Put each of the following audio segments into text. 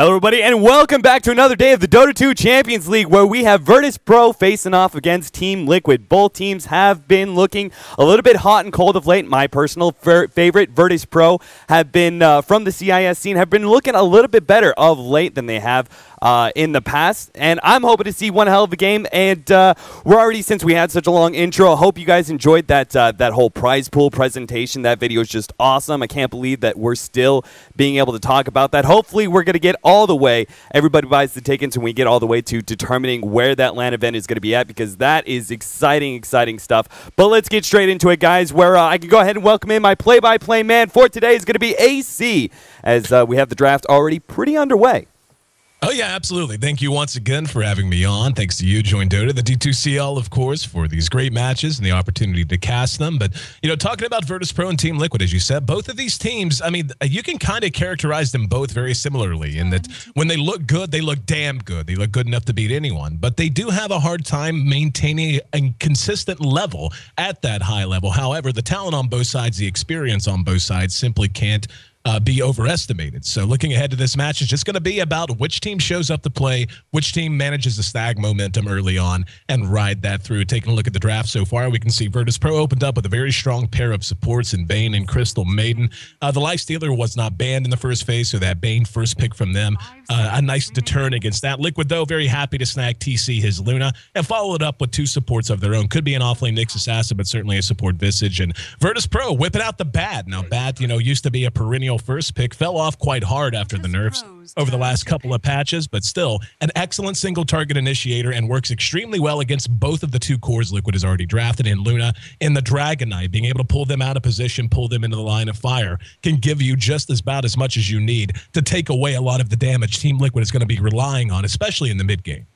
Hello everybody, and welcome back to another day of the Dota 2 Champions League, where we have Virtus.Pro facing off against Team Liquid. Both teams have been looking a little bit hot and cold of late. My personal favorite, Virtus.Pro, have been, from the CIS scene, have been looking a little bit better of late than they have in the past. And I'm hoping to see one hell of a game, and we're already, since we had such a long intro, I hope you guys enjoyed that, that whole prize pool presentation. That video is just awesome. I can't believe that we're still being able to talk about that. Hopefully we're going to get all the way, everybody buys the tickets, and we get all the way to determining where that LAN event is going to be at, because that is exciting stuff. But let's get straight into it, guys, where I can go ahead and welcome in my play-by-play man for today is going to be Ayesee, as we have the draft already pretty underway. Oh, yeah, absolutely. Thank you once again for having me on. Thanks to you, Join Dota, the D2CL, of course, for these great matches and the opportunity to cast them. But, you know, talking about Virtus.Pro and Team Liquid, as you said, both of these teams, I mean, you can kind of characterize them both very similarly in that when they look good, they look damn good. They look good enough to beat anyone. But they do have a hard time maintaining a consistent level at that high level. However, the talent on both sides, the experience on both sides simply can't be overestimated. So looking ahead to this match is just going to be about which team shows up to play, which team manages to snag momentum early on and ride that through. Taking a look at the draft so far, we can see Virtus.Pro opened up with a very strong pair of supports in Bane and Crystal Maiden. The Lifestealer was not banned in the first phase, so that Bane first pick from them, a nice deterrent against that. Liquid, though, very happy to snag TC his Luna and follow it up with two supports of their own. Could be an offlane Nyx Assassin, but certainly a support Visage. And Virtus.Pro whipping out the Bat. Now, Bat, you know, used to be a perennial first pick, fell off quite hard after the nerfs over the last couple of patches, but still an excellent single target initiator and works extremely well against both of the two cores Liquid has already drafted in Luna and the Dragon Knight. Being able to pull them out of position, pull them into the line of fire can give you just about as much as you need to take away a lot of the damage Team Liquid is going to be relying on, especially in the mid game.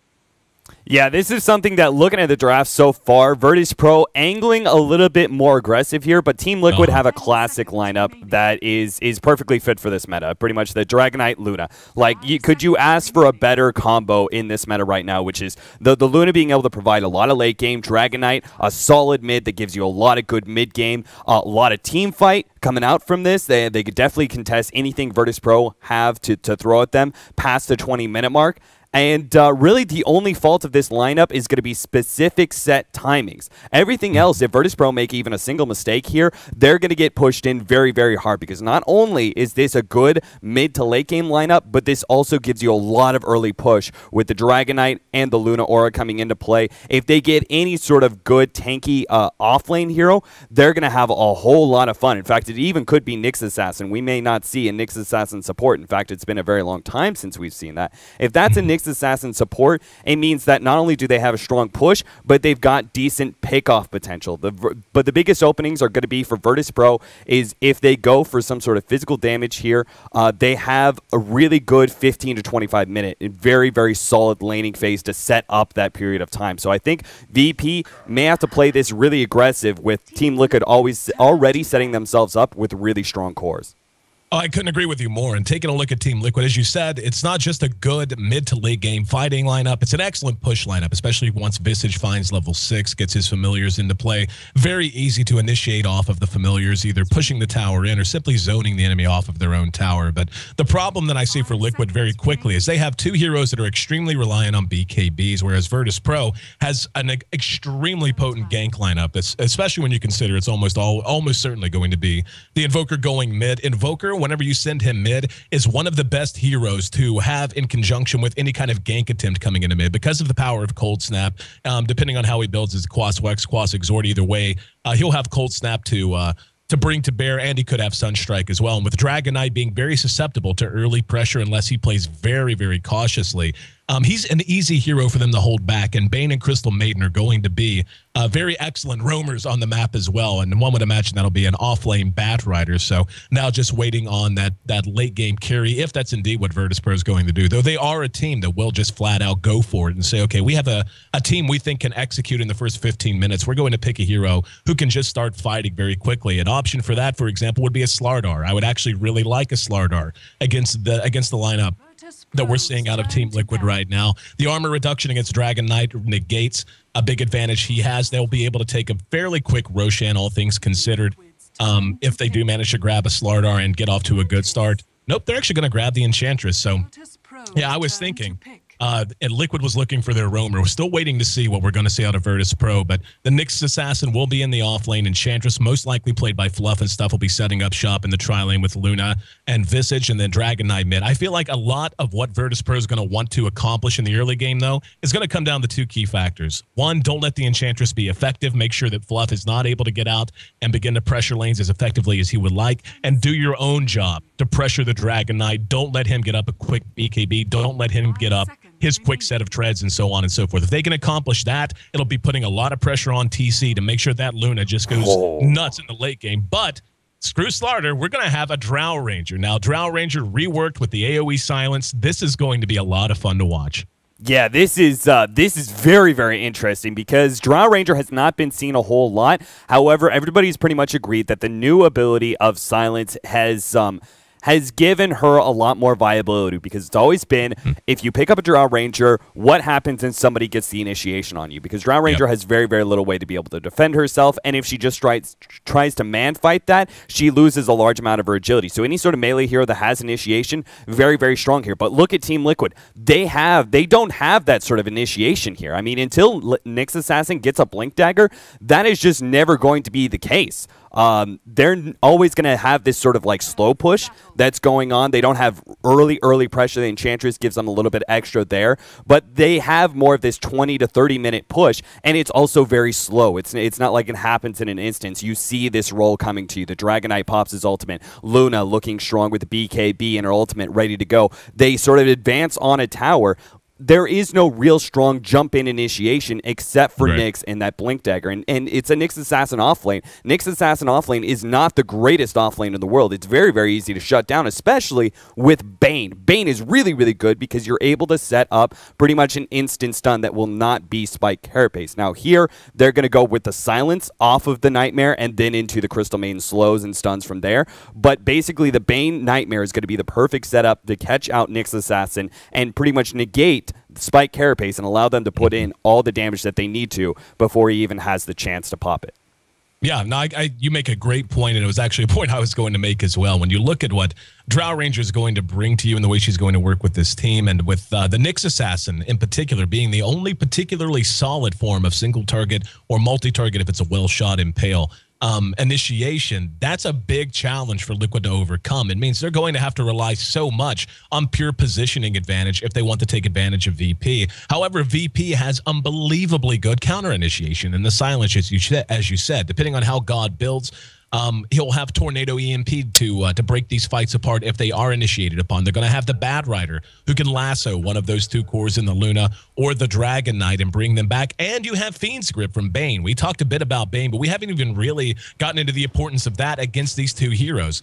Yeah, this is something that, looking at the draft so far, Virtus.Pro angling a little bit more aggressive here, but Team Liquid have a classic lineup that is perfectly fit for this meta. Pretty much the Dragon Knight Luna. Like, could you ask for a better combo in this meta right now, which is the Luna being able to provide a lot of late game, Dragon Knight, a solid mid that gives you a lot of good mid game, a lot of team fight coming out from this. They could definitely contest anything Virtus.Pro have to throw at them past the 20-minute mark. And really, the only fault of this lineup is going to be specific set timings. Everything else, if Virtus.Pro make even a single mistake here, they're going to get pushed in very, very hard, because not only is this a good mid to late game lineup, but this also gives you a lot of early push with the Dragon Knight and the Luna Aura coming into play. If they get any sort of good tanky offlane hero, they're going to have a whole lot of fun. In fact, it even could be Nyx Assassin. We may not see a Nyx Assassin support. In fact, it's been a very long time since we've seen that. If that's a Nyx Assassin support, it means that not only do they have a strong push, but they've got decent pickoff potential. But the biggest openings are going to be for Virtus.Pro is if they go for some sort of physical damage here. They have a really good 15 to 25 minute and very, very solid laning phase to set up that period of time. So I think VP may have to play this really aggressive, with Team Liquid already setting themselves up with really strong cores. Oh, I couldn't agree with you more. And taking a look at Team Liquid, as you said, it's not just a good mid to late game fighting lineup. It's an excellent push lineup, especially once Visage finds level 6, gets his familiars into play. Very easy to initiate off of the familiars, either pushing the tower in or simply zoning the enemy off of their own tower. But the problem that I see for Liquid very quickly is they have two heroes that are extremely reliant on BKBs, whereas Virtus.Pro has an extremely potent gank lineup, especially when you consider it's almost certainly going to be the Invoker going mid. Invoker, whenever you send him mid, is one of the best heroes to have in conjunction with any kind of gank attempt coming into mid, because of the power of Cold Snap. Depending on how he builds his Quas Wex, Quas Exort, either way, he'll have Cold Snap to bring to bear, and he could have Sunstrike as well. And with Dragon Knight being very susceptible to early pressure unless he plays very, very cautiously, he's an easy hero for them to hold back, and Bane and Crystal Maiden are going to be very excellent roamers on the map as well, and one would imagine that'll be an off-lane Bat Rider. So now just waiting on that late game carry, if that's indeed what Virtus.Pro is going to do. Though they are a team that will just flat out go for it and say, okay, we have a team we think can execute in the first 15 minutes. We're going to pick a hero who can just start fighting very quickly. An option for that, for example, would be a Slardar. I would actually really like a Slardar against the lineup that we're seeing out of Team Liquid right now. The armor reduction against Dragon Knight negates a big advantage he has. They'll be able to take a fairly quick Roshan, all things considered, if they do manage to grab a Slardar and get off to a good start. Nope, they're actually going to grab the Enchantress, so Yeah, I was thinking. And Liquid was looking for their roamer. We're still waiting to see what we're going to see out of Virtus.Pro, but the Nyx Assassin will be in the off lane. Enchantress, most likely played by Fluff and stuff, will be setting up shop in the tri lane with Luna and Visage, and then Dragon Knight mid. I feel like a lot of what Virtus.Pro is going to want to accomplish in the early game, though, is going to come down to two key factors. One, don't let the Enchantress be effective. Make sure that Fluff is not able to get out and begin to pressure lanes as effectively as he would like, and do your own job to pressure the Dragon Knight. Don't let him get up a quick BKB. Don't let him get up his quick set of treads and so on and so forth. If they can accomplish that, it'll be putting a lot of pressure on TC to make sure that Luna just goes nuts in the late game. But screw Slarter, we're going to have a Drow Ranger. Now, Drow Ranger reworked with the AoE silence. This is going to be a lot of fun to watch. Yeah, this is very, very interesting because Drow Ranger has not been seen a whole lot. However, everybody's pretty much agreed that the new ability of silence has given her a lot more viability, because it's always been, if you pick up a Drow Ranger, what happens when somebody gets the initiation on you? Because Drow Ranger has very, very little way to be able to defend herself, and if she just tries to man fight that, she loses a large amount of her agility. So any sort of melee hero that has initiation, very, very strong here. But look at Team Liquid. They don't have that sort of initiation here. I mean, until Nyx Assassin gets a Blink Dagger, that is just never going to be the case. They're always going to have this sort of like slow push that's going on. They don't have early pressure. The Enchantress gives them a little bit extra there, but they have more of this 20 to 30 minute push, and it's also very slow. It's not like it happens in an instance. You see this roll coming to you. The Dragon Knight pops his ultimate. Luna looking strong with the BKB and her ultimate ready to go. They sort of advance on a tower. There is no real strong jump-in initiation except for Nyx and that Blink Dagger. And it's a Nyx Assassin offlane. Nyx Assassin offlane is not the greatest offlane in the world. It's very, very easy to shut down, especially with Bane. Bane is really, really good because you're able to set up pretty much an instant stun that will not be Spike Carapace. Now here, they're going to go with the silence off of the Nightmare and then into the Crystal Maiden slows and stuns from there. But basically, the Bane Nightmare is going to be the perfect setup to catch out Nyx Assassin and pretty much negate Spike Carapace and allow them to put in all the damage that they need to before he even has the chance to pop it. Yeah, no, you make a great point, and it was actually a point I was going to make as well. When you look at what Drow Ranger is going to bring to you and the way she's going to work with this team, and with the Nyx Assassin in particular being the only particularly solid form of single target or multi-target if it's a well-shot impale initiation, that's a big challenge for Liquid to overcome. It means they're going to have to rely so much on pure positioning advantage if they want to take advantage of VP. However, VP has unbelievably good counter initiation and the silence, as you said, depending on how God builds. He'll have Tornado EMP to break these fights apart if they are initiated upon. They're going to have the Bad Rider who can lasso one of those two cores in the Luna or the Dragon Knight and bring them back. And you have Fiend's Grip from Bane. We talked a bit about Bane, but we haven't even really gotten into the importance of that against these two heroes.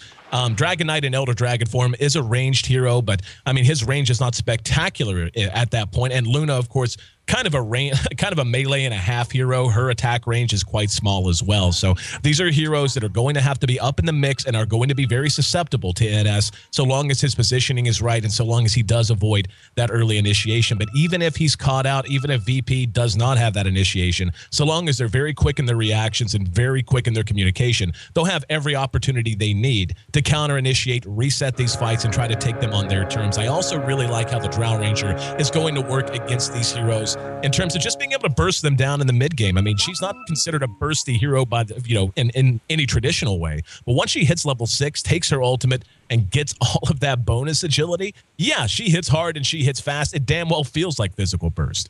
Dragon Knight in Elder Dragon form is a ranged hero, but I mean his range is not spectacular at that point. And Luna, of course, kind of a melee and a half hero. Her attack range is quite small as well. So these are heroes that are going to have to be up in the mix and are going to be very susceptible to NS so long as his positioning is right and so long as he does avoid that early initiation. But even if he's caught out, even if VP does not have that initiation, so long as they're very quick in their reactions and very quick in their communication, they'll have every opportunity they need to counter initiate, reset these fights, and try to take them on their terms. I also really like how the Drow Ranger is going to work against these heroes in terms of just being able to burst them down in the mid game. I mean, she's not considered a bursty hero by the, in any traditional way. But once she hits level 6, takes her ultimate, and gets all of that bonus agility, yeah, she hits hard and she hits fast. It damn well feels like physical burst.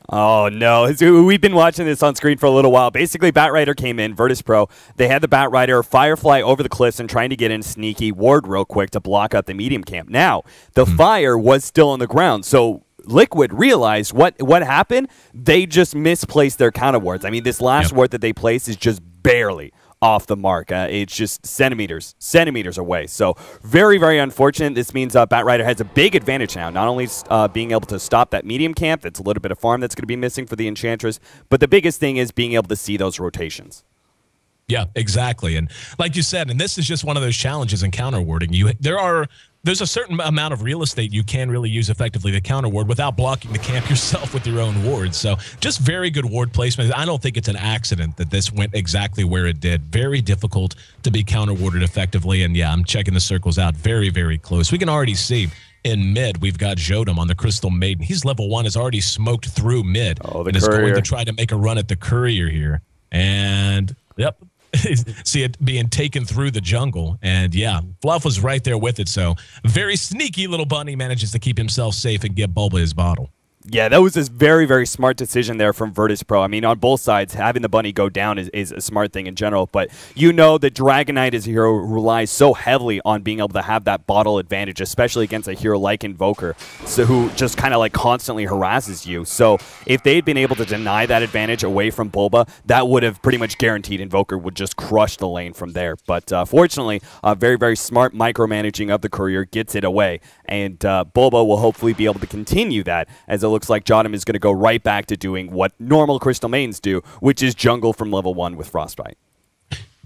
Oh, no. We've been watching this on screen for a little while. Basically, Batrider came in, Virtus.Pro. They had the Batrider Firefly over the cliffs and trying to get in sneaky ward real quick to block out the medium camp. Now, the fire was still on the ground, so Liquid realized what happened. They just misplaced their counter wards. I mean, this last ward that they placed is just barely off the mark. It's just centimeters away. So very, very unfortunate. This means Batrider has a big advantage now. Not only being able to stop that medium camp, that's a little bit of farm that's going to be missing for the Enchantress, but the biggest thing is being able to see those rotations. Yeah, exactly. And like you said, and this is just one of those challenges in counter warding. There's a certain amount of real estate you can really use effectively to counter ward without blocking the camp yourself with your own wards. So just very good ward placement. I don't think it's an accident that this went exactly where it did. Very difficult to be counter warded effectively. And yeah, I'm checking the circles out. Very, very close. We can already see in mid, we've got Jodam on the Crystal Maiden. He's level 1, has already smoked through mid. Oh, the and is courier. going to try to make a run at the courier here. And, yep, see it being taken through the jungle. And, yeah, Fluff was right there with it. So, very sneaky little bunny manages to keep himself safe and give Bulba his bottle. Yeah, that was this very, very smart decision there from Virtus.Pro. I mean, on both sides, having the bunny go down is a smart thing in general. But you know that Dragon Knight as a hero relies so heavily on being able to have that bottle advantage, especially against a hero like Invoker, so who just kind of like constantly harasses you. So if they'd been able to deny that advantage away from Bulba, that would have pretty much guaranteed Invoker would just crush the lane from there. But fortunately, very, very smart micromanaging of the courier gets it away. And Bulba will hopefully be able to continue that, as it looks like Jodam is going to go right back to doing what normal Crystal Maidens do, which is jungle from level 1 with Frostbite.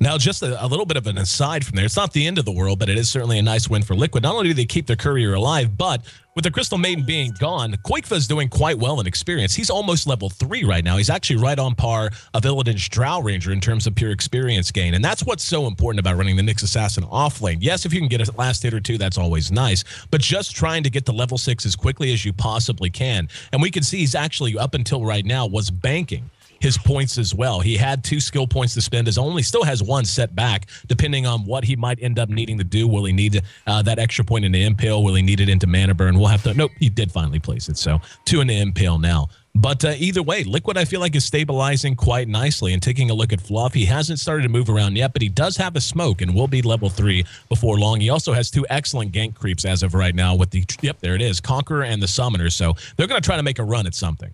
Now, just a little bit of an aside from there. It's not the end of the world, but it is certainly a nice win for Liquid. Not only do they keep their courier alive, but with the Crystal Maiden being gone, Quakefa is doing quite well in experience. He's almost level 3 right now. He's actually right on par of Illidan's Drow Ranger in terms of pure experience gain. And that's what's so important about running the Nyx Assassin off lane. Yes, if you can get a last hit or two, that's always nice. But just trying to get to level 6 as quickly as you possibly can. And we can see he's actually, up until right now, was banking his points as well. He had 2 skill points to spend, still has 1 set back, depending on what he might end up needing to do. Will he need that extra point in the Impale? Will he need it into Mana Burn? We'll have to, nope, he did finally place it, so 2 in the Impale now. But either way, Liquid, I feel like, is stabilizing quite nicely. And taking a look at Fluff, he hasn't started to move around yet, but he does have a smoke and will be level 3 before long. He also has 2 excellent gank creeps as of right now with the, yep, there it is, Conqueror and the Summoner. So they're going to try to make a run at something.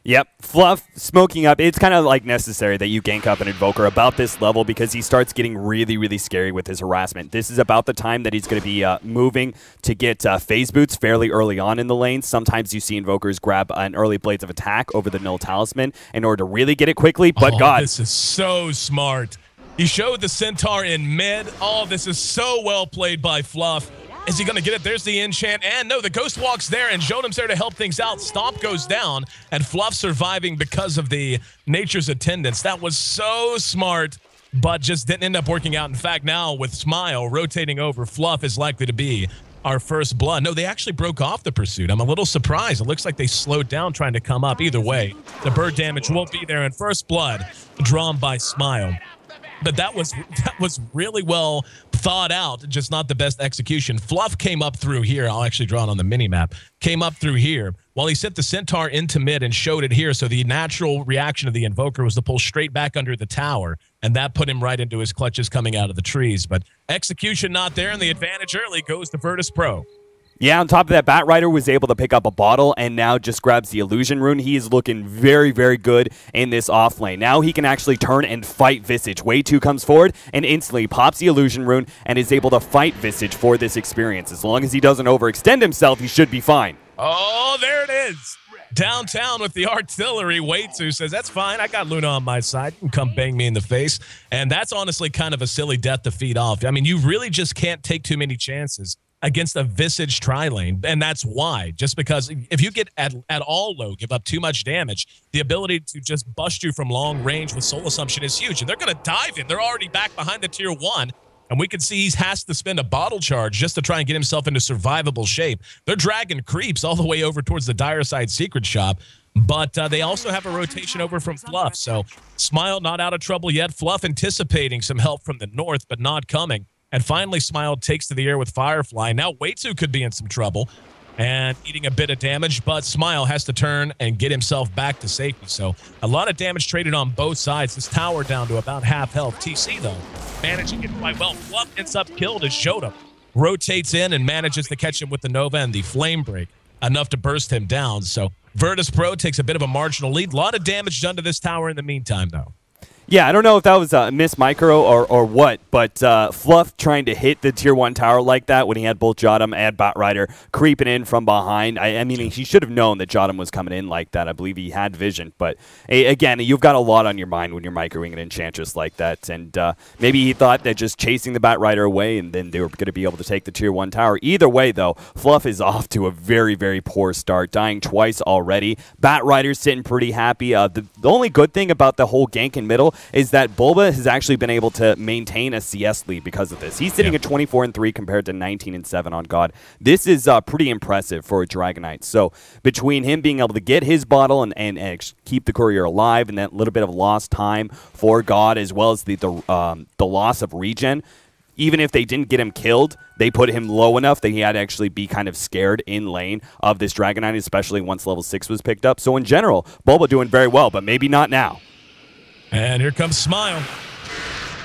Yep, Fluff smoking up. It's kind of like necessary that you gank up an Invoker about this level because he starts getting really, really scary with his harassment. This is about the time that he's going to be moving to get phase boots fairly early on in the lane. Sometimes you see Invokers grab an early Blades of Attack over the Null Talisman in order to really get it quickly, but God. This is so smart. He showed the Centaur in mid. Oh, this is so well played by Fluff. Is he going to get it? There's the enchant. And no, the Ghost Walk's there, and Jodam's there to help things out. Stomp goes down, and Fluff surviving because of the Nature's Attendants. That was so smart, but just didn't end up working out. In fact, now with Smile rotating over, Fluff is likely to be our first blood. No, they actually broke off the pursuit. I'm a little surprised. It looks like they slowed down trying to come up. Either way, the bird damage won't be there, and first blood drawn by Smile. But that was really well thought out, just not the best execution. Fluff came up through here. I'll actually draw it on the mini-map. Came up through here while he sent the Centaur into mid and showed it here. So the natural reaction of the Invoker was to pull straight back under the tower, and that put him right into his clutches coming out of the trees. But execution not there, and the advantage early goes to Virtus.Pro. Yeah, on top of that, Batrider was able to pick up a bottle and now just grabs the Illusion Rune. He is looking very, very good in this off lane. Now he can actually turn and fight Visage. Wave 2 comes forward and instantly pops the Illusion Rune and is able to fight Visage for this experience. As long as he doesn't overextend himself, he should be fine. Oh, there it is. Downtown with the artillery. Wave 2 says, that's fine. I got Luna on my side. You can come bang me in the face. And that's honestly kind of a silly death to feed off. I mean, you really just can't take too many chances against a Visage tri-lane, and that's why. Just because if you get at all low, give up too much damage, the ability to just bust you from long range with Soul Assumption is huge, and they're going to dive in. They're already back behind the tier 1, and we can see he has to spend a bottle charge just to try and get himself into survivable shape. They're dragging creeps all the way over towards the Dire Side Secret Shop, but they also have a rotation over from Fluff, so Smile not out of trouble yet. Fluff anticipating some help from the north, but not coming. And finally, Smile takes to the air with Firefly. Now, Wei-Tsu could be in some trouble and eating a bit of damage, but Smile has to turn and get himself back to safety. So a lot of damage traded on both sides. This tower down to about half health. TC, though, managing it quite well. Fluff ends up killed as Jodam rotates in and manages to catch him with the Nova and the Flame Break, enough to burst him down. So Virtus.Pro takes a bit of a marginal lead. A lot of damage done to this tower in the meantime, though. Yeah, I don't know if that was a miss micro or what, but Fluff trying to hit the tier 1 tower like that when he had both Jodam and Batrider creeping in from behind. I mean, he should have known that Jodam was coming in like that. I believe he had vision, but again, you've got a lot on your mind when you're microing an Enchantress like that, and maybe he thought that just chasing the Batrider away and then they were going to be able to take the tier 1 tower. Either way, though, Fluff is off to a very, very poor start, dying twice already. Batrider's sitting pretty happy. The only good thing about the whole gank in middle is that Bulba has actually been able to maintain a CS lead because of this. He's sitting at 24-3 compared to 19-7 on God. This is pretty impressive for a Dragonite. So between him being able to get his bottle and keep the courier alive, and that little bit of lost time for God, as well as the loss of regen, even if they didn't get him killed, they put him low enough that he had to actually be kind of scared in lane of this Dragonite, especially once level 6 was picked up. So in general, Bulba doing very well, but maybe not now. And here comes Smile.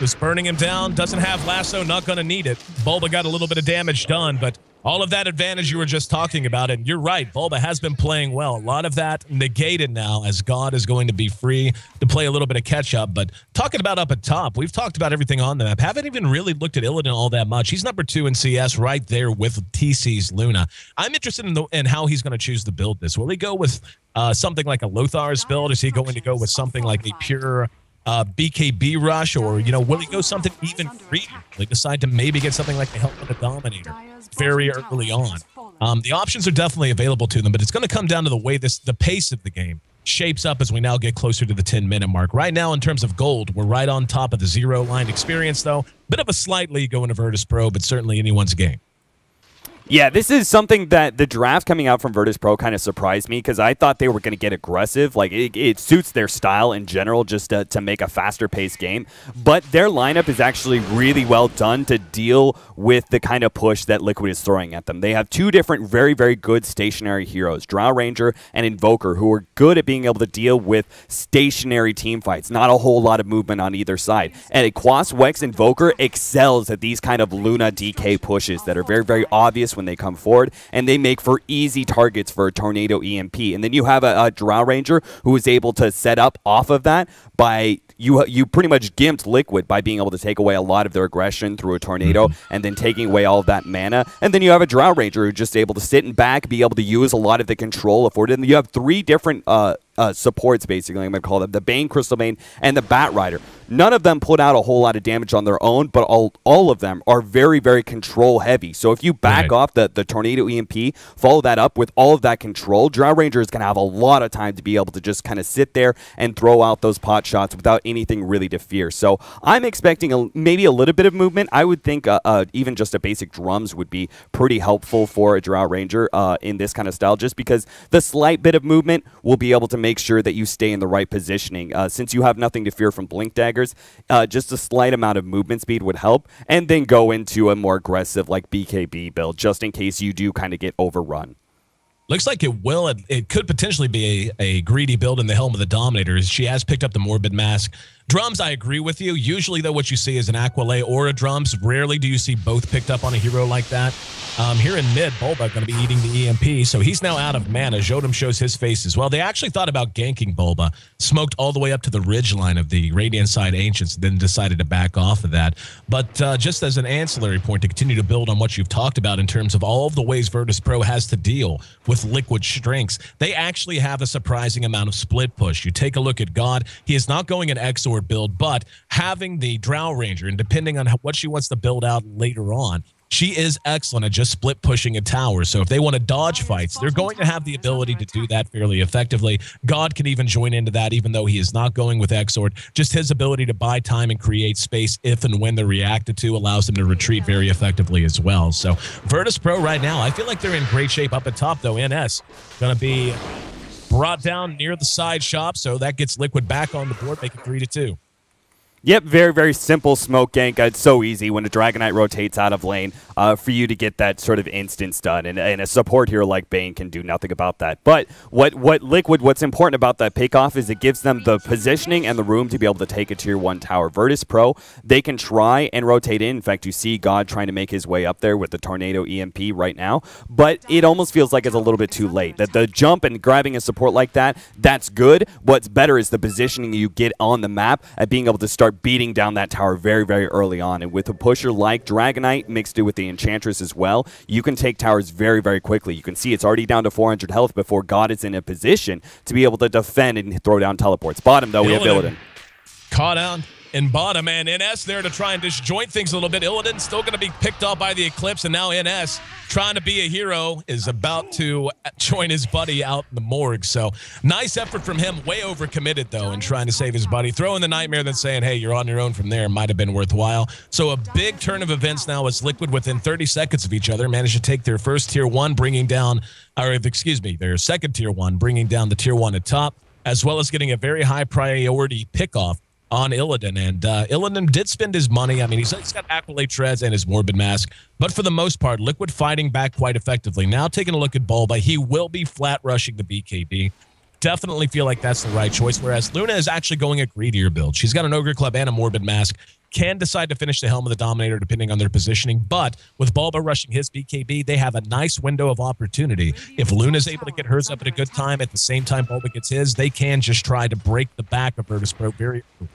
Just burning him down. Doesn't have lasso, not going to need it. Bulba got a little bit of damage done, but all of that advantage you were just talking about, and you're right, Bulba has been playing well. A lot of that negated now as God is going to be free to play a little bit of catch-up. But talking about up at top, we've talked about everything on the map. Haven't even really looked at Illidan all that much. He's number 2 in CS right there with TC's Luna. I'm interested in how he's going to choose to build this. Will he go with something like a Lothar's build? Is he going to go with something like a pure BKB rush, or will he go something even greedier? Will he decide to maybe get something like the Help of the Dominator very early on? The options are definitely available to them, but it's going to come down to the way the pace of the game shapes up as we now get closer to the 10-minute mark. Right now, in terms of gold, we're right on top of the 0-line experience, though. Bit of a slight lead going to Virtus.Pro, but certainly anyone's game. Yeah, this is something that the draft coming out from Virtus.Pro kind of surprised me, because I thought they were going to get aggressive. Like, it suits their style in general just to make a faster-paced game. But their lineup is actually really well done to deal with the kind of push that Liquid is throwing at them. They have 2 different very, very good stationary heroes, Drow Ranger and Invoker, who are good at being able to deal with stationary team fights. Not a whole lot of movement on either side. And Quas Wex Invoker excels at these kind of Luna DK pushes that are very, very obvious when they come forward, and they make for easy targets for a Tornado EMP. And then you have a Drow Ranger who is able to set up off of that by you pretty much gimped Liquid by being able to take away a lot of their aggression through a Tornado and then taking away all of that mana. And then you have a Drow Ranger who's just able to sit and back, be able to use a lot of the control afforded. And you have 3 different supports, basically, I'm going to call them, the Bane, Crystal Bane, and the Bat Rider. None of them put out a whole lot of damage on their own, but all of them are very, very control heavy. So if you back off the Tornado EMP, follow that up with all of that control, Drow Ranger is going to have a lot of time to be able to just kind of sit there and throw out those pot shots without anything really to fear. So I'm expecting maybe a little bit of movement. I would think even just a basic drums would be pretty helpful for a Drow Ranger in this kind of style, just because the slight bit of movement will be able to make sure that you stay in the right positioning. Since you have nothing to fear from Blink Daggers, just a slight amount of movement speed would help, and then go into a more aggressive like BKB build, just in case you do kind of get overrun. Looks like it could potentially be a greedy build in the Helm of the Dominator. She has picked up the Morbid Mask. Drums, I agree with you. Usually, though, what you see is an Aqualay or a Drums. Rarely do you see both picked up on a hero like that. Here in mid, Bulba going to be eating the EMP, so he's now out of mana. Jodem shows his face as well. They actually thought about ganking Bulba, smoked all the way up to the ridge line of the Radiant Side Ancients, then decided to back off of that. But just as an ancillary point to continue to build on what you've talked about in terms of all of the ways Virtus.Pro has to deal with Liquid strengths, they actually have a surprising amount of split push. You take a look at God, he is not going an Exort build, but having the Drow Ranger, and depending on what she wants to build out later on, she is excellent at just split pushing a tower. So if they want to dodge fights, they're going to have the ability to do that fairly effectively. God can even join into that, even though he is not going with Exort. Just his ability to buy time and create space if and when they're reacted to allows them to retreat very effectively as well. So Virtus.Pro right now, I feel like they're in great shape up at top, though. NS going to be brought down near the side shop, so that gets Liquid back on the board, making 3-2. Yep, very, very simple smoke gank. It's so easy when a Dragonite rotates out of lane for you to get that sort of instant stun. And a support hero like Bane can do nothing about that. But what's important about that pickoff is it gives them the positioning and the room to be able to take a tier 1 tower. Virtus.Pro, they can try and rotate in. In fact, you see God trying to make his way up there with the Tornado EMP right now. But it almost feels like it's a little bit too late. That the jump and grabbing a support like that, that's good. What's better is the positioning you get on the map at being able to start beating down that tower very, very early on. And with a pusher like Dragonite mixed in with the Enchantress as well, you can take towers very, very quickly. You can see it's already down to 400 health before God is in a position to be able to defend and throw down teleports. Bottom, though, we have Illidan. Caught out. in bottom, and NS there to try and disjoint things a little bit. Illidan still going to be picked up by the Eclipse, and now NS, trying to be a hero, is about to join his buddy out in the morgue. So nice effort from him, way overcommitted though, in trying to save his buddy. Throwing the Nightmare, then saying, hey, you're on your own from there, might have been worthwhile. So a big turn of events now as Liquid, within 30 seconds of each other, managed to take their first tier 1, bringing down, or excuse me, their second tier 1, bringing down the tier 1 at top, as well as getting a very high priority pickoff on Illidan. And Illidan did spend his money. I mean, he's got Accolade Treads and his Morbid Mask, but for the most part, Liquid fighting back quite effectively. Now taking a look at Bulba, he will be flat rushing the BKB. Definitely feel like that's the right choice, whereas Luna is actually going a greedier build. She's got an Ogre Club and a Morbid Mask. Can decide to finish the Helm of the Dominator depending on their positioning, but with Bulba rushing his BKB, they have a nice window of opportunity. If Luna's able to get hers up at a good time, at the same time Bulba gets his, they can just try to break the back of Virtus.Pro very early.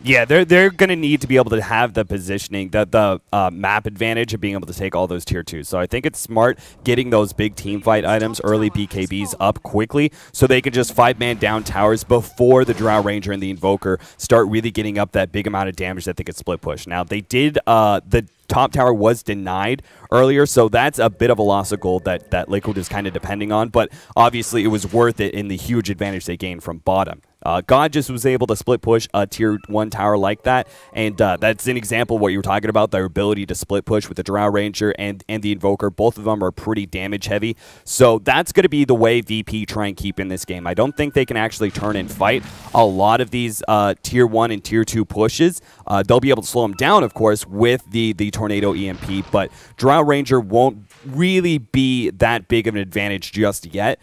Yeah, they're going to need to be able to have the positioning, the map advantage of being able to take all those tier 2s. So I think it's smart getting those big team fight items, early BKBs up quickly, so they can just 5-man down towers before the Drow Ranger and the Invoker start really getting up that big amount of damage that they could split push. Now, they did, the top tower was denied earlier, so that's a bit of a loss of gold that Liquid is kind of depending on, but obviously it was worth it in the huge advantage they gained from bottom. God just was able to split push a tier 1 tower like that, and that's an example of what you were talking about, their ability to split push with the Drow Ranger and the Invoker. Both of them are pretty damage heavy, so that's going to be the way VP try and keep in this game. I don't think they can actually turn and fight a lot of these tier 1 and tier 2 pushes. They'll be able to slow them down, of course, with the Tornado EMP, but Drow Ranger won't really be that big of an advantage just yet.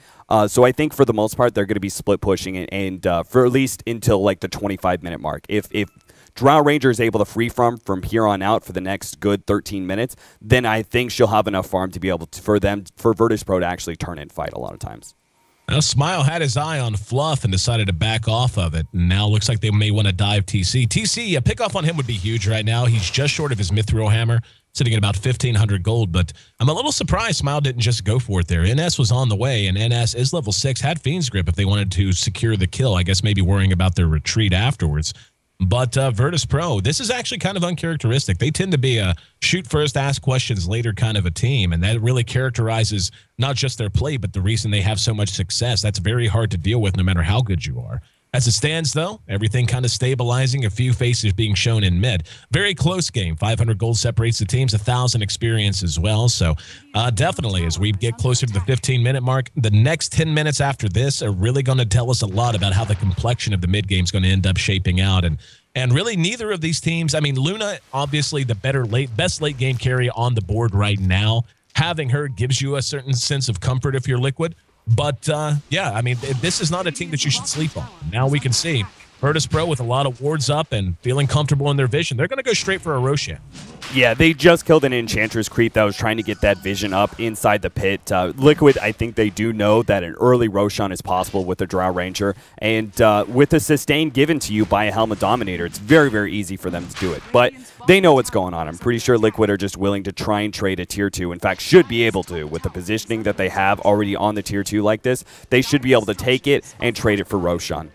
So I think for the most part, they're going to be split pushing and for at least until like the 25-minute mark. If Drow Ranger is able to free from here on out for the next good 13 minutes, then I think she'll have enough farm to be able to, for Virtus.Pro to actually turn and fight a lot of times. Now, Smile had his eye on Fluff and decided to back off of it. And now looks like they may want to dive TC. TC, a pickoff on him would be huge right now. He's just short of his Mithril Hammer, sitting at about 1,500 gold. But I'm a little surprised Smile didn't just go for it there. NS was on the way, and NS is level 6, had Fiend's Grip if they wanted to secure the kill. I guess maybe worrying about their retreat afterwards. But Virtus.Pro, this is actually kind of uncharacteristic. They tend to be a shoot first, ask questions later kind of a team, and that really characterizes not just their play, but the reason they have so much success. That's very hard to deal with no matter how good you are. As it stands, though, everything kind of stabilizing, a few faces being shown in mid. Very close game. 500 gold separates the teams, 1,000 experience as well. So definitely, as we get closer to the 15-minute mark, the next 10 minutes after this are really going to tell us a lot about how the complexion of the mid game is going to end up shaping out. And really, neither of these teams, I mean, Luna, obviously the best late game carry on the board right now. Having her gives you a certain sense of comfort if you're Liquid. But, yeah, I mean, this is not a team that you should sleep on. Now we can see Virtus.Pro with a lot of wards up and feeling comfortable in their vision. They're going to go straight for a Roshan. Yeah, they just killed an Enchantress creep that was trying to get that vision up inside the pit. Liquid, I think they do know that an early Roshan is possible with the Drow Ranger. And with a sustain given to you by a Helmet Dominator, it's very, very easy for them to do it. But they know what's going on. I'm pretty sure Liquid are just willing to try and trade a tier 2. In fact, should be able to. With the positioning that they have already on the tier 2 like this, they should be able to take it and trade it for Roshan.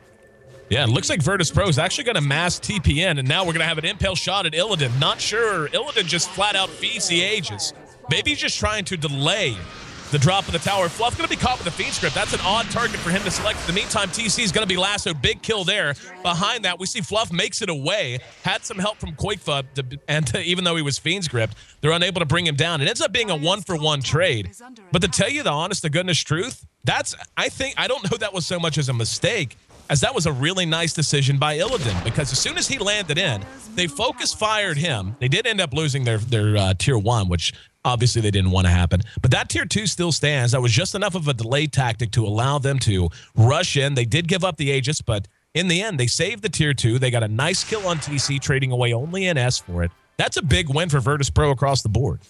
Yeah, it looks like Virtus.Pro is actually going to mass TPN, and now we're going to have an impale shot at Illidan. Not sure. Illidan just flat out feeds the Aegis. Maybe he's just trying to delay the drop of the tower. Fluff going to be caught with the Fiend Script. That's an odd target for him to select. In the meantime, TC is going to be lassoed. Big kill there. Behind that, we see Fluff makes it away. Had some help from Quakefa, and even though he was Fiend's Gripped, they're unable to bring him down. It ends up being a 1-for-1 trade. But to tell you the honest to goodness truth, I don't know that was so much as a mistake as that was a really nice decision by Illidan, because as soon as he landed in, they focus fired him. They did end up losing their tier 1, which obviously they didn't want to happen. But that tier 2 still stands. That was just enough of a delay tactic to allow them to rush in. They did give up the Aegis, but in the end, they saved the tier 2. They got a nice kill on TC, trading away only NS for it. That's a big win for Virtus.Pro across the board.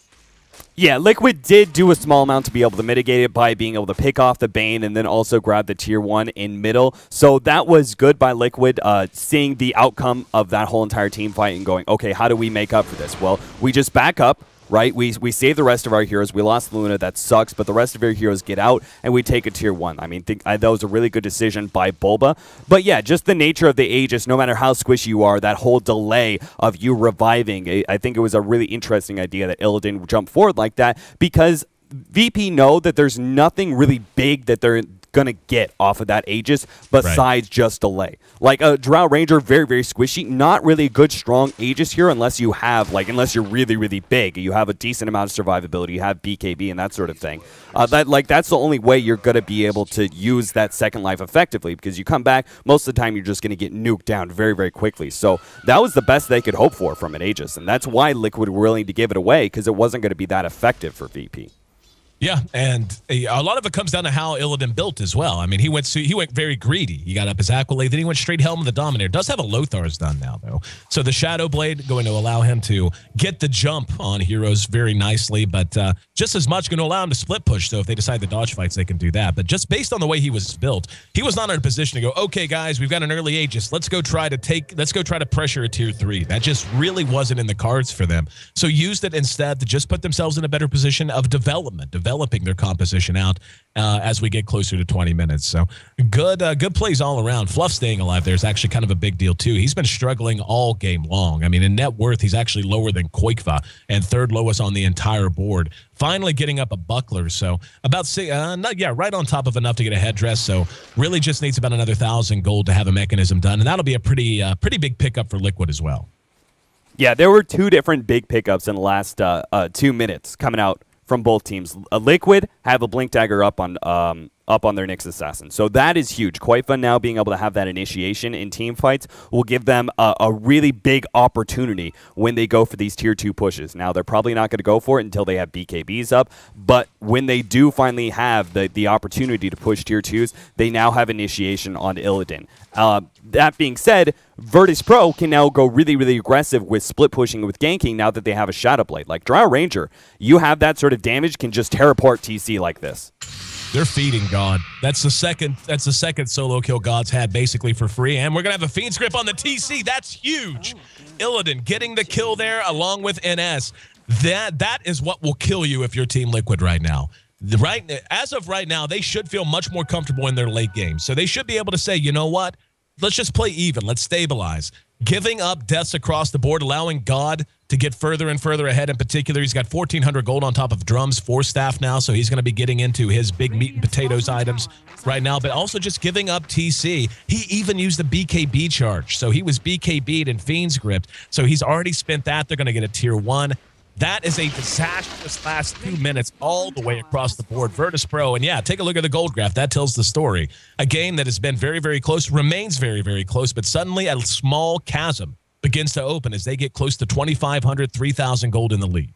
Yeah, Liquid did do a small amount to be able to mitigate it by being able to pick off the Bane and then also grab the tier 1 in middle. So that was good by Liquid, seeing the outcome of that whole entire team fight and going, okay, how do we make up for this? Well, we just back up. right? We save the rest of our heroes. We lost Luna. That sucks, but the rest of our heroes get out, and we take a tier 1. I mean, that was a really good decision by Bulba. But yeah, just the nature of the Aegis, no matter how squishy you are, that whole delay of you reviving, I think it was a really interesting idea that Illidan jumped forward like that, because VP know that there's nothing really big that they're going to get off of that Aegis besides just delay. Like a Drow Ranger, very, very squishy. Not really a good, strong Aegis here unless you have, unless you're really, really big. You have a decent amount of survivability. You have BKB and that sort of thing. That's the only way you're going to be able to use that second life effectively, because you come back, most of the time you're just going to get nuked down very, very quickly. So that was the best they could hope for from an Aegis, and that's why Liquid were willing to give it away, because it wasn't going to be that effective for VP. Yeah, and a lot of it comes down to how Illidan built as well. I mean, he went very greedy. He got up his Accolade, then he went straight Helm of the Dominator. Does have a Lothar's done now, though. So the Shadow Blade going to allow him to get the jump on heroes very nicely, but just as much going to allow him to split push. So if they decide to dodge fights, they can do that. But just based on the way he was built, he was not in a position to go, okay, guys, we've got an early Aegis. Let's go try to pressure a tier 3. That just really wasn't in the cards for them. So used it instead to just put themselves in a better position of developing their composition out as we get closer to 20 minutes. So good plays all around. Fluff staying alive there is actually kind of a big deal too. He's been struggling all game long. I mean, in net worth, he's actually lower than Koikva and third lowest on the entire board. Finally getting up a buckler, so about right on top of enough to get a headdress. So really just needs about another 1,000 gold to have a mechanism done, and that'll be a pretty big pickup for Liquid as well. Yeah, there were 2 different big pickups in the last 2 minutes coming out from both teams. Liquid have a Blink Dagger up on their Nyx Assassin. So that is huge. Quite fun now being able to have that initiation in team fights will give them a really big opportunity when they go for these tier 2 pushes. Now, they're probably not going to go for it until they have BKBs up, but when they do finally have the opportunity to push tier 2s, they now have initiation on Illidan. That being said, Virtus.Pro can now go really, really aggressive with split pushing with ganking now that they have a Shadow Blade. Like Drow Ranger, you have that sort of damage, can just tear apart TC like this. They're feeding God. That's the second solo kill God's had basically for free. And we're going to have a Fiend's Grip on the TC. That's huge. Illidan getting the kill there along with NS. That is what will kill you if you're Team Liquid right now. As of right now, they should feel much more comfortable in their late game. So they should be able to say, you know what? Let's just play even. Let's stabilize. Giving up deaths across the board, allowing God to get further and further ahead in particular. He's got 1,400 gold on top of drums, 4 staff now, so he's going to be getting into his big meat and potatoes items right now, but also just giving up TC. He even used the BKB charge, so he was BKB'd in Fiend's Grip, so he's already spent that. They're going to get a tier 1. That is a disastrous last 2 minutes all the way across the board. Virtus.Pro, and yeah, take a look at the gold graph. That tells the story. A game that has been very, very close, remains very, very close, but suddenly a small chasm begins to open as they get close to 2,500, 3,000 gold in the lead.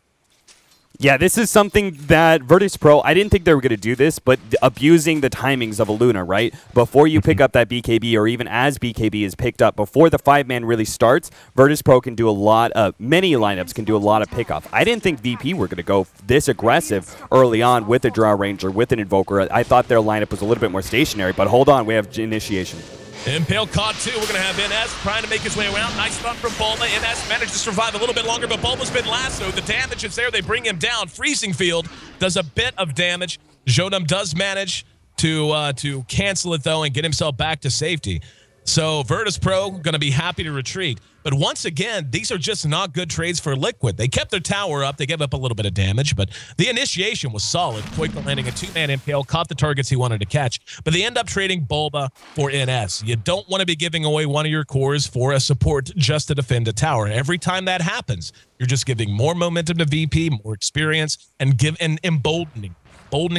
Yeah, this is something that Virtus.Pro, I didn't think they were going to do this, but abusing the timings of a Luna, right? Before you pick up that BKB, or even as BKB is picked up, before the 5-man really starts, Virtus.Pro can do a lot of, many lineups can do a lot of pickoff. I didn't think VP were going to go this aggressive early on with a Drow Ranger, with an Invoker. I thought their lineup was a little bit more stationary, but hold on, we have initiation. Impale caught 2. We're going to have NS trying to make his way around. Nice run from Bulba. NS managed to survive a little bit longer, but Bulba's been lassoed. The damage is there. They bring him down. Freezing Field does a bit of damage. Jodam does manage to cancel it, though, and get himself back to safety. So Virtus.Pro going to be happy to retreat. But once again, these are just not good trades for Liquid. They kept their tower up. They gave up a little bit of damage, but the initiation was solid. Koika landing a 2-man impale, caught the targets he wanted to catch, but they end up trading Bulba for NS. You don't want to be giving away one of your cores for a support just to defend a tower. Every time that happens, you're just giving more momentum to VP, more experience, and emboldening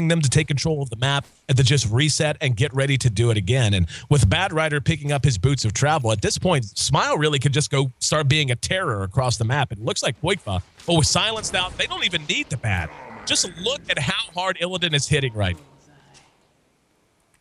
them to take control of the map and to just reset and get ready to do it again. And with Bad Rider picking up his boots of travel, at this point, Smile really could just go start being a terror across the map. It looks like Koikva, but with silenced out, they don't even need the Bad. Just look at how hard Illidan is hitting right now.